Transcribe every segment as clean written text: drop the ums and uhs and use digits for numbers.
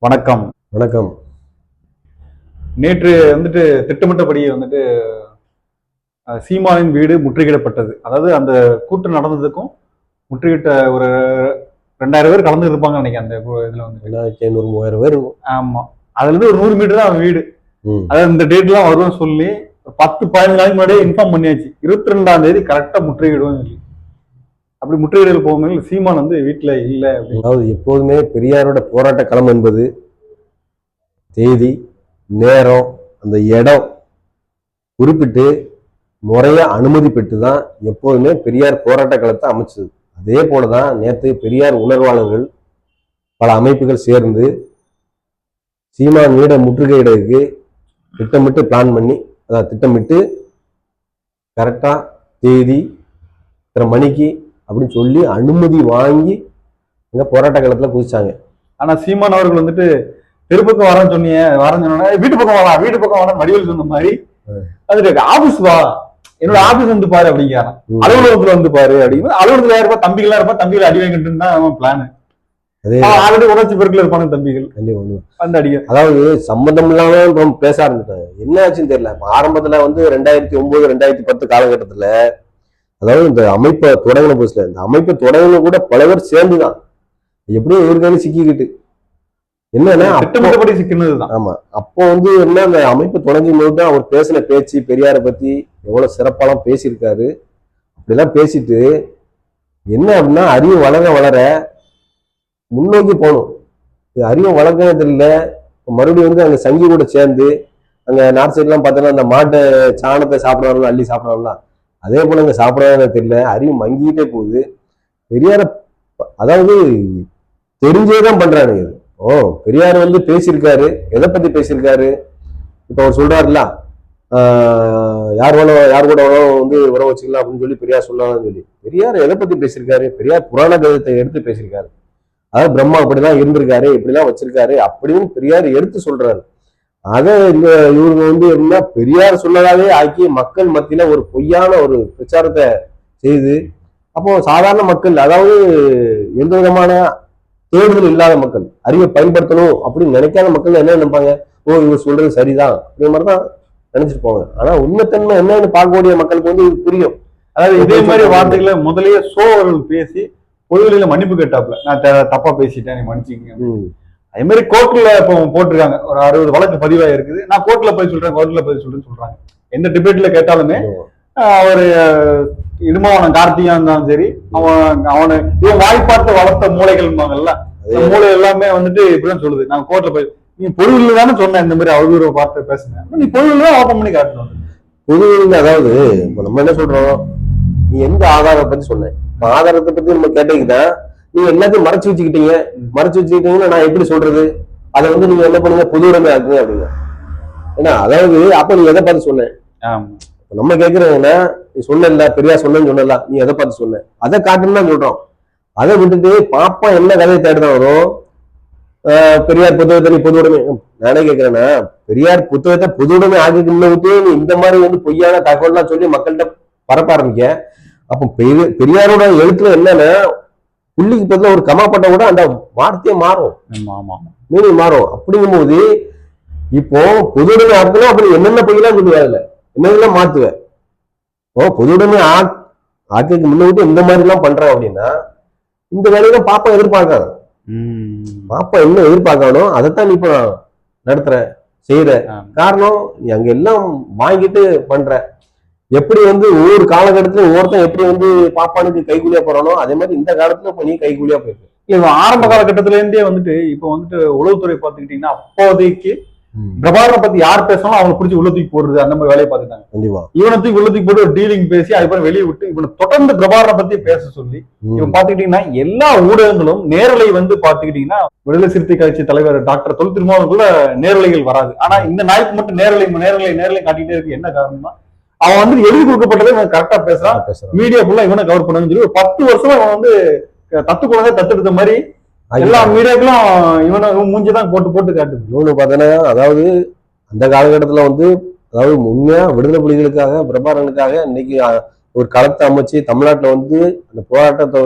வணக்கம். வணக்கம். நேற்று திட்டமிட்டபடி சீமானின் வீடு முற்றுகையிடப்பட்டது. அதாவது அந்த கூட்டம் நடந்ததுக்கும் முற்றுகையிட்ட ஒரு 2000 பேர் கலந்து இருப்பாங்க நினைக்கிறேன். அந்த இதுல 2500 3000 பேர் இருக்கும். ஆமா, அதுல இருந்து ஒரு 100 மீட்டர் தான் வீடு. அதாவது இந்த டேட்லாம் வரும்னு சொல்லி 10-15 நாளைக்கு முன்னாடியே இன்ஃபார்ம் பண்ணியாச்சு. 22ஆம் தேதி கரெக்டா முற்றுகையிடுவோம் சொல்லி. அப்படி முற்றுகையிடல் போகும்போது சீமான் வீட்டுல இல்ல. அதாவது எப்போதுமே பெரியாரோட போராட்ட களம் என்பது தேதி, நேரம், அந்த இடம் குறிப்பிட்டு முறையா அனுமதி பெற்று தான் எப்போதுமே பெரியார் போராட்ட களத்தை அமைச்சது. அதே போலதான் நேற்று பெரியார் உணர்வாளர்கள் பல அமைப்புகள் சேர்ந்து சீமான் வீட முற்றுகையிடக்கு திட்டமிட்டு பிளான் பண்ணி, அதாவது திட்டமிட்டு கரெக்டா தேதி இத்தனை மணிக்கு அப்படின்னு சொல்லி அனுமதி வாங்கி எங்க போராட்ட களத்துல குதிச்சாங்க. ஆனா சீமான் அவர்கள் தெருப்பக்கம் வரேன்னு சொன்னீங்க, வரேன்னு சொன்னா வீட்டு பக்கம் வரலாம் வடிவில் சொன்ன மாதிரி அது ஆபீஸ் வா, என்னோட ஆபீஸ் வந்து பாரு அப்படிங்கிறான். அலுவலகத்துல வந்து பாரு அப்படிங்கிறது. அலுவலகத்துல யாருப்பா தம்பிகளா இருப்பா, தம்பிகள் அடி வாங்கிட்டு தான் அவன் பிளான். ஆல்ரெடி உணர்ச்சி பெருக்கில் இருப்பானு தம்பிகள் வந்து அடிக்க. அதாவது சம்பந்தம் இல்லாம பேச ஆரம்பிட்டாங்க. என்ன ஆச்சுன்னு தெரியல. ஆரம்பத்துல 2009 2010 காலகட்டத்துல, அதாவது இந்த அமைப்பை தொடங்கின புதுசுல, இந்த அமைப்பை தொடங்கின கூட பல பேர் சேர்ந்துதான் எப்படியும் இவருக்கான சிக்கிக்கிட்டு என்னன்னா திட்டமிட்டபடி சிக்கினதுதான். ஆமா, அப்போ என்ன அந்த அமைப்பு தொடங்கும் போது தான் அவர் பேசின பேச்சு, பெரியாரை பத்தி எவ்வளவு சிறப்பாலாம் பேசியிருக்காரு. அப்படிலாம் பேசிட்டு என்ன அப்படின்னா, அறிவு வளர வளர முன்னோக்கி போகணும். அறிவு வளர்க்கறது இல்லை. மறுபடியும் அங்க சங்கி கூட சேர்ந்து அங்க நார்த் சைட்லாம் பார்த்தோன்னா அந்த மாட்டை சாணத்தை சாப்பிடுவாங்க, அள்ளி சாப்பிடுவாங்கலாம். அதே போல இங்க சாப்பிடாத தெரியல, அறிவு மங்கிட்டே போகுது. பெரியார அதாவது தெரிஞ்சேதான் பண்றாரு. பெரியார் பேசியிருக்காரு. எதை பத்தி பேசியிருக்காரு? இப்ப அவர் சொல்றாருல, யார் கூட உறவு வச்சுக்கலாம் அப்படின்னு சொல்லி பெரியார் சொல்லலாம்னு சொல்லி. பெரியார் எதை பத்தி பேசியிருக்காரு? பெரியார் புராண கருத்தை எடுத்து பேசியிருக்காரு. அதாவது பிரம்மா இப்படிதான் இருந்திருக்காரு, இப்படிலாம் வச்சிருக்காரு அப்படின்னு பெரியார் எடுத்து சொல்றாரு. அதை இவங்க என்ன பெரியார் சொன்னதாவே ஆக்கி மக்கள் மத்தியில ஒரு பொய்யான ஒரு பிரச்சாரத்தை செய்து, அப்போ சாதாரண மக்கள், அதாவது எந்த விதமான தேடுதல் இல்லாத மக்கள், அறிவை பயன்படுத்தணும் அப்படின்னு நினைக்காத மக்கள் என்ன நினைப்பாங்க? இவர் சொல்றது சரிதான் அப்படிங்கிற மாதிரிதான் நினைச்சிட்டு போவாங்க. ஆனா உண்மைத்தன்மை என்னன்னு பார்க்கக்கூடிய மக்களுக்கு இது புரியும். அதாவது இதே மாதிரி வார்த்தைகளை முதலையே அவர்கள் பேசி பொதுவெளியில மன்னிப்பு கேட்டாப்ல, நான் தப்பா பேசிட்டேன், நீ மன்னிச்சிங்க. அதே மாதிரி கோர்ட்ல இப்போ போட்டிருக்காங்க, ஒரு 60 வழக்கு பதிவாக இருக்குது. நான் கோர்ட்ல போய் சொல்றேன்னு சொல்றாங்க. எந்த டிபேட்ல கேட்டாலுமே அவரு இடுமாவனம் கார்த்திகா இருந்தாலும் சரி, இவன் வாய்ப்பாட்டு வளர்த்த மூளைகள் மூளை எல்லாமே இப்படிதான் சொல்லுது. நான் கோர்ட்ல போய், நீ பொதுவில் தானே சொன்ன இந்த மாதிரி அவதூறு வார்த்தை பேசுனேன், நீ பொதுவில் தான் ஓப்பன் பண்ணி காட்டணும். பொதுவில் அதாவது இப்ப நம்ம என்ன சொல்றோம், நீ எந்த ஆதாரத்தை பத்தி சொன்ன? ஆதாரத்தை பத்தி நம்ம கேட்டீங்கன்னா, நீங்க எல்லாத்தையும் மறைச்சு வச்சுக்கிட்டீங்கன்னா நான் எப்படி சொல்றது? அதை நீங்க என்ன பண்ணுங்க, பொது உடைமை ஆக்குங்க அப்படிங்க. ஏன்னா அதாவது அப்ப நீ எதை பார்த்து சொன்ன? நம்ம கேட்கறதுன்னா, நீ சொன்ன பெரியார் சொன்னு சொன்னல, நீ எதை பார்த்து சொன்ன? அதை காட்டுன்னு தான் சொல்றோம். அதை விட்டுட்டு பாப்பா என்ன கதையை தேடுதான் வரும், பெரியார் புத்தகத்தை நீ பொது உடைமை. நானே கேட்கிறேன்னா, பெரியார் புத்தகத்தை பொது உடைமை ஆக்கிட்டு விட்டு நீ இந்த மாதிரி பொய்யான தகவல்லாம் சொல்லி மக்கள்கிட்ட பரப்ப ஆரம்பிக்க. அப்போ பெரியாரோட எழுத்துல என்னன்னா, புள்ளிக்கு பதில ஒரு கமாப்பட்ட கூட அந்த வார்த்தையே மாறும், மீனிங் மாறும். அப்படிங்கும் போது இப்போ பொது உடைமை ஆக்கணும், அப்படி என்னென்ன பொய்யெல்லாம் சொல்லுவா, இல்ல என்னெல்லாம் மாத்துவேன். பொது உடைமை ஆக்கிக்கு முன்ன விட்டு இந்த மாதிரி எல்லாம் பண்றேன் அப்படின்னா, இந்த வேலையில பாப்பா எதிர்பார்க்காது. பாப்பா என்ன எதிர்பார்க்கணும், அதைத்தான் நீ இப்ப நடத்துற செய்யற. காரணம், நீ அங்க எல்லாம் வாங்கிட்டு பண்ற. எப்படி ஒவ்வொரு காலகட்டத்துல ஒவ்வொருத்தன் எப்படி பாப்பானுக்கு கைகூலியா போறானோ, அதே மாதிரி இந்த காலத்துல இப்ப நீ கைகூலியா போயிருக்கு. இல்ல, ஆரம்ப காலகட்டத்துல இருந்தே இப்போ உளவுத்துறை பாத்துக்கிட்டீங்கன்னா, அப்போதைக்கு பிரபாகரனை பத்தி யார் பேசணும் அவங்க பிடிச்சி உள்ளத்துக்கு போடுறது, அந்த மாதிரி வேலையை பார்த்துட்டாங்க. கண்டிப்பா இவனத்துக்கு உள்ளத்துக்கு போட்டு ஒரு டீலிங் பேசி அதுக்கப்புறம் வெளியே விட்டு இவனை தொடர்ந்து பிரபாகரனை பத்தி பேச சொல்லி, இவன் பாத்துக்கிட்டீங்கன்னா எல்லா ஊடகங்களும் நேரலை பாத்துக்கிட்டீங்கன்னா, விடுதலை சிறுத்தை கட்சி தலைவர் டாக்டர் தொல் திருமாவளவன்குள்ள நேரலைகள் வராது. ஆனா இந்த நாய்க்கு மட்டும் நேரலை காட்டிட்டே இருக்கு. என்ன காரணம்னா, அவன் எழுதி கொடுக்கப்பட்டதை கரெக்டா பேசுறான். மீடியா ஃபுல்லா இவனை கவர் பண்ணணும்னு சொல்லி ஒரு 10 வருஷமா அவன் தத்து குழந்தை தத்தெடுத்த மாதிரி எல்லா மீடியாக்களும் இவனை மூஞ்சிதான் போட்டு காட்டுது. இன்னொன்னு பார்த்தோன்னா, அதாவது அந்த காலகட்டத்துல அதாவது உண்மையா விடுதலை புலிகளுக்காக, பிரபாகரனுக்காக இன்னைக்கு ஒரு களத்தை அமைச்சு தமிழ்நாட்டுல அந்த போராட்டத்தை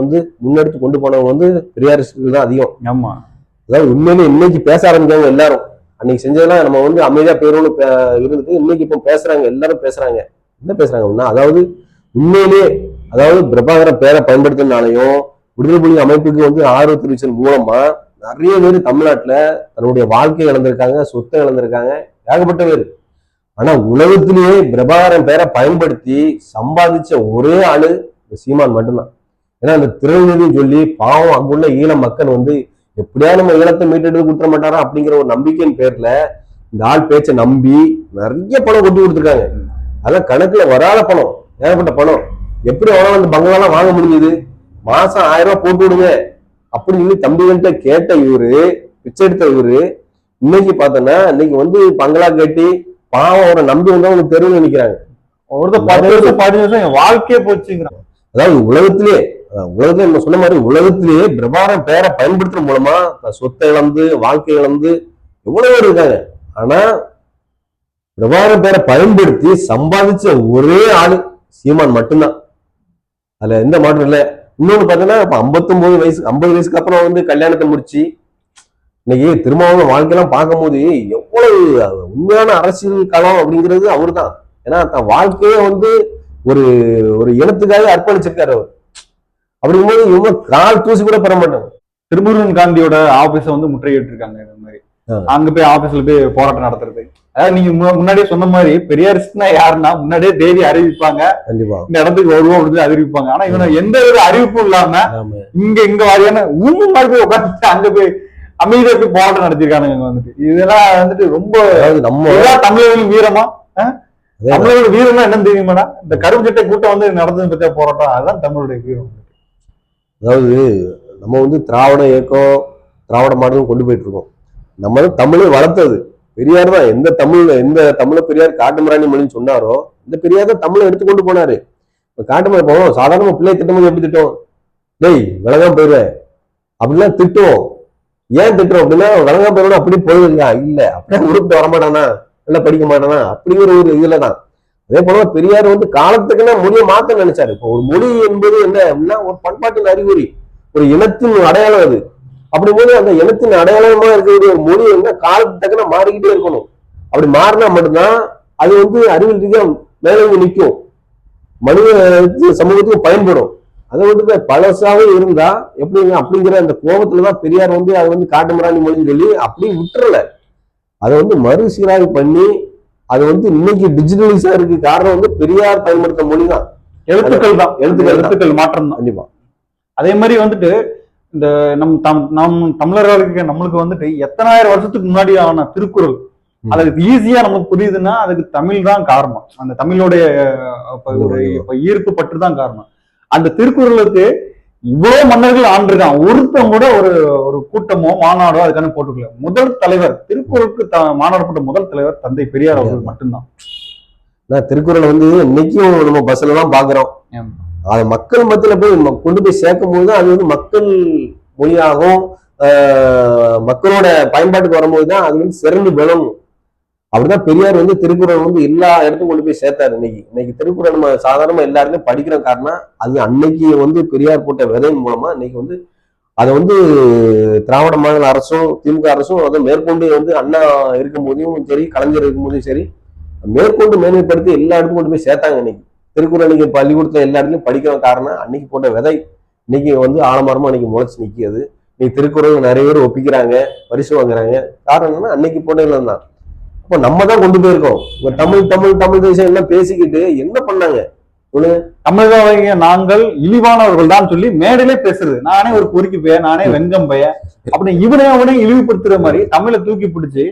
முன்னெடுத்து கொண்டு போனவங்க பெரியாரிஸ்டுகள் தான் அதிகம். ஆமா, அதாவது உண்மையிலே இன்னைக்கு பேச ஆரம்பிச்சாங்க எல்லாரும். அன்னைக்கு செஞ்சதெல்லாம் நம்ம வந்து அமைதியா போயிடும்னு இருந்துட்டு இன்னைக்கு இப்போ பேசுறாங்க, எல்லாரும் பேசுறாங்க. என்ன பேசுறாங்க அப்படின்னா, அதாவது உண்மையிலேயே அதாவது பிரபாகரன் பேரை பயன்படுத்தினாலையும் விடுதலை புலி அமைப்புக்கு வந்து ஆர்வம் தெரிவிச்சது மூலமா நிறைய பேர் தமிழ்நாட்டுல தன்னுடைய வாழ்க்கையை இழந்திருக்காங்க, சொத்தை இழந்திருக்காங்க, ஏகப்பட்ட பேர். ஆனா உலகத்திலேயே பிரபாகரன் பேரை பயன்படுத்தி சம்பாதிச்ச ஒரே ஆளு சீமான் மட்டும்தான். ஏன்னா அந்த திருநெல்வேலின்னு சொல்லி பாவம் அங்குள்ள ஈழ மக்கள் வந்து எப்படியா நம்ம ஈழத்தை மீட்டெடுத்து கொடுத்துட மாட்டாரா அப்படிங்கிற ஒரு நம்பிக்கையின் பேர்ல இந்த ஆள் பேச்சை நம்பி நிறைய பணம் கொண்டு கொடுத்துருக்காங்க. அதெல்லாம் கணக்குல வராத பணம், ஏகப்பட்ட பணம். எப்படி அவனால அந்த பங்களாலாம் வாங்க முடிஞ்சது? மாசம் 1000 ரூபாய் போட்டு விடுங்க அப்படின்னு சொல்லி தம்பிகள்கிட்ட கேட்ட இவரு, பிச்சை எடுத்த இவரு, இன்னைக்கு பார்த்தோன்னா இன்னைக்கு வந்து பங்களா கட்டி பாவம் அவரை நம்பி வந்து அவங்க தெருவில் நிற்கிறாங்க. ஒருத்தர் 10 வருஷம் என் வாழ்க்கையே போச்சுங்கிறான். அதாவது உலகத்திலே நம்ம சொன்ன மாதிரி உலகத்திலேயே பிரபாகரன் பேரை பயன்படுத்துற மூலமா சொத்தை இழந்து வாழ்க்கை இழந்து எவ்வளவு பேர் இருக்காங்க. ஆனா பிரபாகரன் பேரை பயன்படுத்தி சம்பாதிச்ச ஒரே ஆளு சீமான் மட்டும்தான். அதுல எந்த மாற்றம் இல்லை. இன்னொன்னு பாத்தீங்கன்னா இப்ப 59 வயசு 50 வயசுக்கு அப்புறம் வந்து கல்யாணத்தை முடிச்சு இன்னைக்கு திருமாவளவன் வாழ்க்கையெல்லாம் பார்க்கும்போது எவ்வளவு உண்மையான அரசியல் களம் அப்படிங்கிறது அவரு தான். ஏன்னா தன் வாழ்க்கையே வந்து ஒரு ஒரு இனத்துக்காக அர்ப்பணிச்சிருக்காரு அவர். அப்படிங்கும்போது இவங்க கால் தூசி கூட பெற மாட்டாங்க. திருமுருகன் காந்தியோட ஆபீஸ வந்து முற்றுகையிட்டு இருக்காங்க. இந்த மாதிரி அங்க போய் ஆபீஸ்ல போய் போராட்டம் நடத்துறது. அதாவது நீங்க முன்னாடியே சொன்ன மாதிரி பெரியாரிஸ்ட்னா யாருன்னா முன்னாடியே தேதி அறிவிப்பாங்க, கண்டிப்பா இந்த இடத்துக்கு வருவோம் அப்படின்னு அறிவிப்பாங்க. ஆனா இவனை எந்த ஒரு அறிவிப்பும் இல்லாம இங்க வாரியான ஊமு மாதிரி போய் உட்காந்து அங்க போய் அமைதியா போய் போராட்டம் நடத்திருக்கானுங்க. வந்துட்டு இதெல்லாம் வந்துட்டு ரொம்ப நம்ம தமிழர்கள் வீரமா, தமிழர்கள் வீரம்னா என்னன்னு தெரியுமாடா? இந்த கரும்பு சட்டை கூட்டம் வந்து நடந்தது பத்தியா போராட்டம், அதுதான் தமிழுடைய வீரம். அதாவது நம்ம வந்து திராவிட இயக்கம் திராவிட மாடலும் கொண்டு போயிட்டு இருக்கோம். நம்ம வந்து தமிழை வளர்த்தது பெரியார் தான். எந்த தமிழை பெரியார் காட்டுமிராணி மொழின்னு சொன்னாரோ இந்த பெரியார் தான் தமிழை எடுத்துக்கொண்டு போனாரு. காட்டுமிராணி போவோம் சாதாரண பிள்ளை திட்டம் எப்படி திட்டம், டேய் விலகாம போயிடுவேன் அப்படிலாம் திட்டுவோம். ஏன் திட்டுறோம் அப்படின்னா விலகாம போயிடணும் அப்படி போயிருக்கா இல்ல அப்படியே உருப்பிட்டு வரமாட்டானா, நல்லா படிக்க மாட்டானா அப்படிங்கிற ஒரு இதுலதான். அதே போல பெரியார் வந்து காலத்துக்குன்னா மொழியை மாத்த நினைச்சாரு. இப்போ ஒரு மொழி என்பது என்ன அப்படின்னா ஒரு பண்பாட்டின் அறிகுறி, ஒரு இனத்தின் அடையாளம். அது அப்படிங்கும்போது அந்த இனத்தின் அடையாளமா இருக்கக்கூடிய ஒரு மொழி என்ன காலத்துக்கு தக்கன மாறிக்கிட்டே இருக்கணும். அப்படி மாறினா மட்டும்தான் அது வந்து அறிவியல் ரீதியா மேலோங்கி நிற்கும், மனித சமூகத்துக்கு பயன்படும். அதை வந்து பழசாவே இருந்தா எப்படிங்க அப்படிங்கிற அந்த கோபத்துலதான் பெரியார் வந்து அதை வந்து காட்டுமிராணி மொழின்னு சொல்லி அப்படியே விட்டுறல. அதை வந்து மறுசீராய்வு பண்ணி அது வந்து இன்னைக்கு டிஜிட்டலைஸா இருக்கு. காரணம் வந்து பெரியார் பயன்படுத்த மொழி தான், எழுத்துக்கள் தான், எழுத்துக்கள் மாற்றம் தான். கண்டிப்பா அதே மாதிரி வந்துட்டு இந்த நம் தமிழர்களுக்கு நம்மளுக்கு வந்துட்டு எத்தனாயிரம் வருஷத்துக்கு முன்னாடி ஆன திருக்குறள் அதுக்கு ஈஸியா நமக்கு புரியுதுன்னா அதுக்கு தமிழ் தான் காரணம். அந்த தமிழோடைய ஈர்ப்பு பற்று தான் காரணம். அந்த திருக்குறளுக்கு இவ்வளவு மன்னர்கள் ஆண்டிருக்கான், ஒருத்தம் கூட ஒரு கூட்டமோ மாநாடோ அதுக்கான போட்டுக்கல. முதல் தலைவர் திருக்குறளுக்கு மாநாடு போட்ட முதல் தலைவர் தந்தை பெரியார் அவர்கள் மட்டும்தான். திருக்குறள் வந்து இன்னைக்கும் நம்ம பஸ்ல தான் பாக்குறோம். அது மக்கள் மத்தியில போய் கொண்டு போய் சேர்க்கும் போதுதான் அது வந்து மக்கள் மொழியாகவும் மக்களோட பயன்பாட்டுக்கு வரும்போதுதான் அது வந்து சிறந்து விளங்கும். அப்படிதான் பெரியார் வந்து திருக்குறள் வந்து எல்லா இடத்துக்கும் கொண்டு போய் சேர்த்தாரு. இன்னைக்கு திருக்குறள் நம்ம சாதாரணமா எல்லாருமே படிக்கிற காரணம் அது அன்னைக்கு வந்து பெரியார் போட்ட விதையின் மூலமா இன்னைக்கு வந்து அதை வந்து திராவிட மாநில அரசும் திமுக அரசும் அதை மேற்கொண்டு வந்து அண்ணா இருக்கும் போதையும் சரி கலைஞர் இருக்கும் போதையும் சரி மேற்கொண்டு மேன்மைப்படுத்தி எல்லா இடத்துக்கும் கொண்டு போய் சேர்த்தாங்க. இன்னைக்கு திருக்குறள் இன்னைக்கு பள்ளிக்கூடத்துல எல்லா இடத்துலையும் படிக்கிற காரணம் அன்னைக்கு போட்ட விதை இன்னைக்கு வந்து ஆலமரமா அன்னைக்கு முளைச்சு நிற்கிது. இன்னைக்கு திருக்குறள் நிறைய பேர் ஒப்பிக்கிறாங்க, பரிசு வாங்குறாங்க. காரணம் என்னன்னா அன்னைக்கு போட்டதுல தான். அப்போ நம்ம தான் கொண்டு போயிருக்கோம். தமிழ் தேசம் எல்லாம் பேசிக்கிட்டு என்ன பண்ணாங்க சொல்லுங்க? தமிழக நாங்கள் இழிவானவர்கள் தான் சொல்லி மேடையிலே பேசுறது. நானே ஒரு பொறுக்கி பைய, நானே வெங்கம் பைய அப்படி அவனே இழிவுபடுத்துற மாதிரி தமிழை தூக்கி பிடிச்சு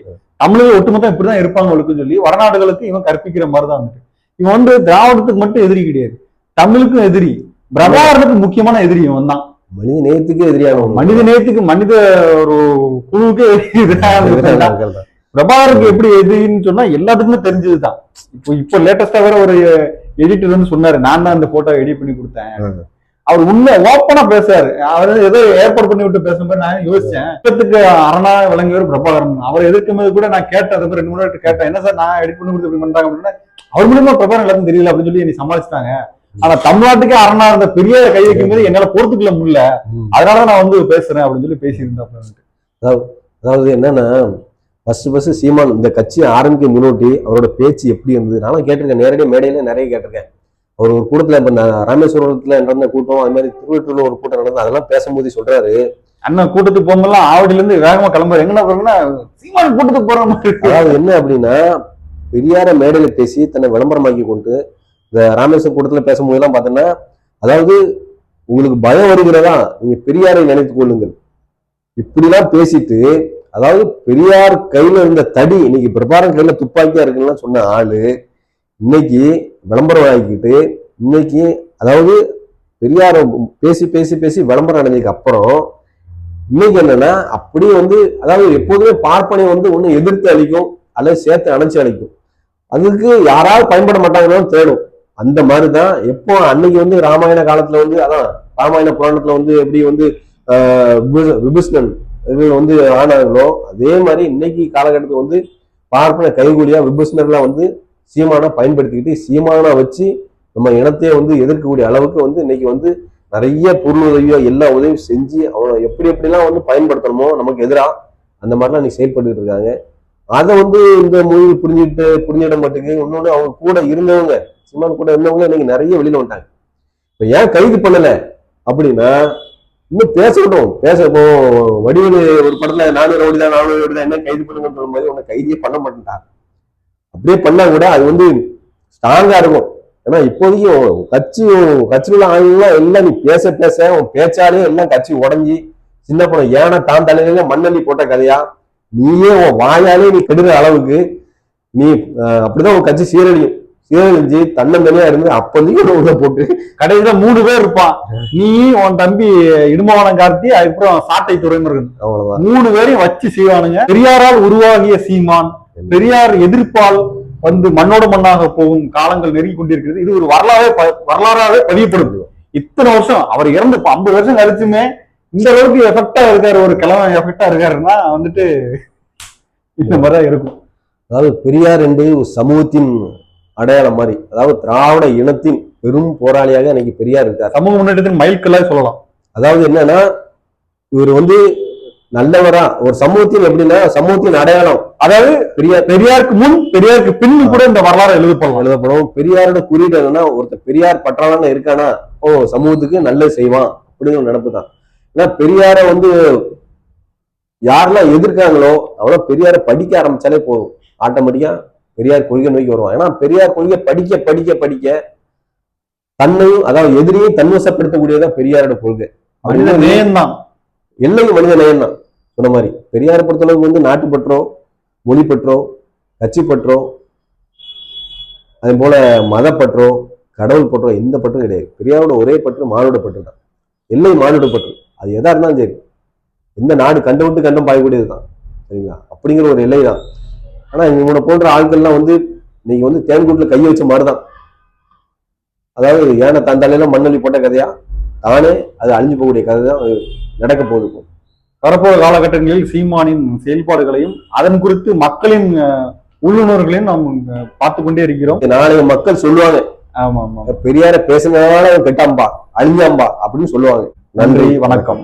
தமிழக ஒட்டுமொத்தம் இப்படிதான் இருப்பாங்க அவளுக்குன்னு சொல்லி வடநாடுகளுக்கு இவன் கற்பிக்கிற மாதிரிதான் வந்துட்டு. இவன் வந்து திராவிடத்துக்கு மட்டும் எதிரி கிடையாது, தமிழுக்கும் எதிரி, பிரபாகரனுக்கு முக்கியமான எதிரி இவன் தான். மனித நேயத்துக்கு எதிரியான மனித நேயத்துக்கு மனித ஒரு குழுவுக்கு எதிரான பிரபாகருக்கு எப்படி எதிரின்னு சொன்னா எல்லாத்துக்குமே தெரிஞ்சதுதான். இப்போ லேட்டஸ்டா வேற ஒரு எடிட்டர் வந்து சொன்னாரு, நான் தான் இந்த போட்டோ எடிட் பண்ணி கொடுத்தேன். அவர் உண்மை ஓப்பனா பேசுறாரு. அவர் ஏதோ ஏற்பாடு பண்ணி விட்டு பேசுற மாதிரி நான் யோசிச்சேன். இப்பத்துக்கு அரணா விளங்கியவர் பிரபாகரன். அவர் எதிர்க்கும் போது கூட நான் கேட்டேன், 2 3 வாட்டி கேட்டேன், என்ன சார் நான் எடிட் பண்ணி கொடுத்து இப்படி பண்றாங்க அப்படின்னா அவர் மூலமா பிரபாகரன் எல்லாரும் தெரியல அப்படின்னு சொல்லி என்னை சமாளிச்சிட்டாங்க. ஆனா தமிழ்நாட்டுக்கே அரணா இருந்த பெரிய கை வைக்கும் போது என்னால பொறுத்துக்கல முடியல, அதனால நான் வந்து பேசுறேன் அப்படின்னு சொல்லி பேசியிருந்தேன். அதாவது என்னன்னா ஃபர்ஸ்ட் சீமான் இந்த கட்சி ஆரம்பிக்க முன்னோட்டி அவரோட பேச்சு எப்படி இருந்தது நானும் கேட்டிருக்கேன், நேரடியாக மேடையில நிறைய கேட்டிருக்கேன். அவர் ஒரு கூட்டத்துல இப்ப ராமேஸ்வரத்துல நடந்த கூட்டம், அது மாதிரி திருவள்ளூர்ல ஒரு கூட்டம் நடந்தது, அதெல்லாம் பேசும்போது சொல்றாரு, அண்ணன் கூட்டத்துக்கு போகும்போதெல்லாம் ஆவடியில இருந்து வேகமா கிளம்புற எங்கன்னா போறோம்னா சீமான் கூட்டத்துக்கு போற மாதிரி. அதாவது என்ன அப்படின்னா பெரியார மேடையில பேசி தன்னை விளம்பரமாக்கி கொண்டு இந்த ராமேஸ்வரம் கூட்டத்துல பேசும்போது எல்லாம் பாத்தீங்கன்னா, அதாவது உங்களுக்கு பயம் வருகிறதா நீங்க பெரியாரை நினைத்துக் கொள்ளுங்கள் இப்படிலாம் பேசிட்டு, அதாவது பெரியார் கையில இருந்த தடி இன்னைக்கு பிரபாரம் கையில துப்பாக்கியா இருக்குன்னு சொன்ன ஆளு இன்னைக்கு விளம்பரம் ஆகிக்கிட்டு இன்னைக்கு அதாவது பெரியார பேசி பேசி பேசி விளம்பரம் அடைஞ்சதுக்கு அப்புறம் இன்னைக்கு என்னன்னா அப்படியே அதாவது எப்போதுமே பார்ப்பனை ஒண்ணு எதிர்த்து அளிக்கும் அல்லது சேர்த்து அணைச்சு அளிக்கும். அதுக்கு யாராவது பயன்பட மாட்டாங்கன்னு தேடும். அந்த மாதிரிதான் எப்போ அன்னைக்கு ராமாயண காலத்துல அதான் ராமாயண புராணத்துல எப்படி விபீஷ்ணன் ஆனாங்களோ அதே மாதிரி இன்னைக்கு காலகட்டத்துக்கு பார்ப்பன கைகூலியா விபீஷ்ணர்லாம் சீமானை பயன்படுத்திக்கிட்டு சீமானை வச்சு நம்ம இனத்தையே எதிர்க்கக்கூடிய அளவுக்கு இன்னைக்கு நிறைய பொருள் உதவியோ எல்லா உதவியும் செஞ்சு அவனை எப்படிலாம் பயன்படுத்தணுமோ நமக்கு எதிராக அந்த மாதிரிலாம் நீ செயல்பட்டு இருக்காங்க. அதை இந்த மொழி புரிஞ்சிட மாட்டேங்குது. இன்னொன்று அவங்க கூட இருந்தவங்க சீமான் கூட இருந்தவங்க இன்னைக்கு நிறைய வெளியில வந்துட்டாங்க. இப்ப ஏன் கைது பண்ணல அப்படின்னா இன்னும் பேசட்டும் இப்போ வடிவேலு ஒரு படத்துல 400 ஓடிதான் என்ன கைது பண்ணுங்கன்னு சொல்லும் போது உன்னை கைதியே பண்ண மாட்டேன்ட்டாங்க. அப்படியே பண்ணா கூட அது ஸ்ட்ராங்கா இருக்கும். ஏன்னா இப்போதைக்கும் கட்சியில ஆளுங்களாம் எல்லாம் நீ பேச உன் பேச்சாலே எல்லாம் கட்சி உடஞ்சி சின்ன பொண்ணு ஏன்னா தான் தலையில மண்ணள்ளி போட்ட கதையா நீயே உன் வாயாலே நீ கெடுற அளவுக்கு நீ அப்படிதான் உன் கட்சி சீரழிஞ்சு தன்னந்தனியா இருந்து அப்போதையும் உள்ள போட்டு கடைசியில 3 பேர் இருப்பான். நீ உன் தம்பி இடும்பவனம் கார்த்தி அதுக்கப்புறம் சாட்டை துறைமுருகன், அவ்வளவுதான் 3 பேரையும் வச்சு செய்வானுங்க. பெரியாரால் உருவாகிய சீமான் பெரியார் எதிர்ப்பால் மண்ணோட மண்ணாக போகும் காலங்கள் நெருங்கி கொண்டிருக்கிறது. இது ஒரு வரலாறாவே பதியப்படுது. இத்தனை வருஷம் அவர் இறந்து 50 வருஷம் கழிச்சுமே இந்த அளவுக்கு எஃபெக்டா இருக்காரு, ஒரு கிழமை எஃபெக்டா இருக்காருன்னா இந்த மாதிரிதான் இருக்கும். அதாவது பெரியார் என்பது ஒரு சமூகத்தின் அடையாளம் மாதிரி, அதாவது திராவிட இனத்தின் பெரும் போராளியாக இன்னைக்கு பெரியார் இருக்கார். சமூக முன்னேற்றத்தின் மைல்கல்லாக சொல்லலாம். அதாவது என்னன்னா இவர் நல்லவரா ஒரு சமூகத்தின் எப்படின்னா சமூகத்தின் அடையாளம். அதாவது பெரியாருக்கு முன் பெரியாருக்கு பின் கூட இந்த வரலாறு எழுதப்படும். பெரியாரோட குறியீடு என்னன்னா ஒருத்தர் பெரியார் பற்றாளன்னு இருக்கானா சமூகத்துக்கு நல்லது செய்வான் அப்படிங்கிற நினைப்பு தான். ஏன்னா பெரியார யாரெல்லாம் எதிர்க்காங்களோ அவ்வளோ பெரியார படிக்க ஆரம்பிச்சாலே போதும், ஆட்டோமேட்டிக்கா பெரியார் கொள்கை நோக்கி வருவான். ஏன்னா பெரியார் கொள்கை படிக்க படிக்க படிக்க தன்னையும் அதாவது எதிரியும் தன்வசப்படுத்தக்கூடியதான் பெரியாரோட கொள்கை. மனித நேயம் தான், எல்லையும் மனித நேயம் தான். சொன்ன மாதிரி பெரியாரை பொறுத்தளவுக்கு நாட்டு பற்றோ மொழி பற்றோ கட்சி பற்றோ அதே போல மத பற்றோ கடவுள் பற்றோ எந்த பற்றும் கிடையாது. பெரியாரோட ஒரே பற்று மானுட பற்று தான், எல்லை மானுட பற்று. அது எதா இருந்தாலும் சரி, எந்த நாடு கண்டம் விட்டு கண்டம் பாயக்கூடியது தான், சரிங்களா? அப்படிங்கிற ஒரு எல்லை தான். ஆனா இவனை போன்ற ஆட்கள்லாம் இன்னைக்கு தேன்கூட்டுல கையை வச்ச மாதிரிதான். அதாவது ஏன்னா தன் தலையில மண்ணள்ளி போட்ட கதையா தானே அது அழிஞ்சு போகக்கூடிய கதை தான் நடக்க போகுது. வரப்போற காலகட்டங்களில் சீமானின் செயல்பாடுகளையும் அதன் குறித்து மக்களின் உள்ளுணர்வுகளையும் நாம் பார்த்து கொண்டே இருக்கிறோம். நாளைய மக்கள் சொல்லுவாங்க, ஆமா ஆமா பெரியார பேசுனதால கெட்டாம்பா அழிஞ்சாம்பா அப்படின்னு சொல்லுவாங்க. நன்றி, வணக்கம்.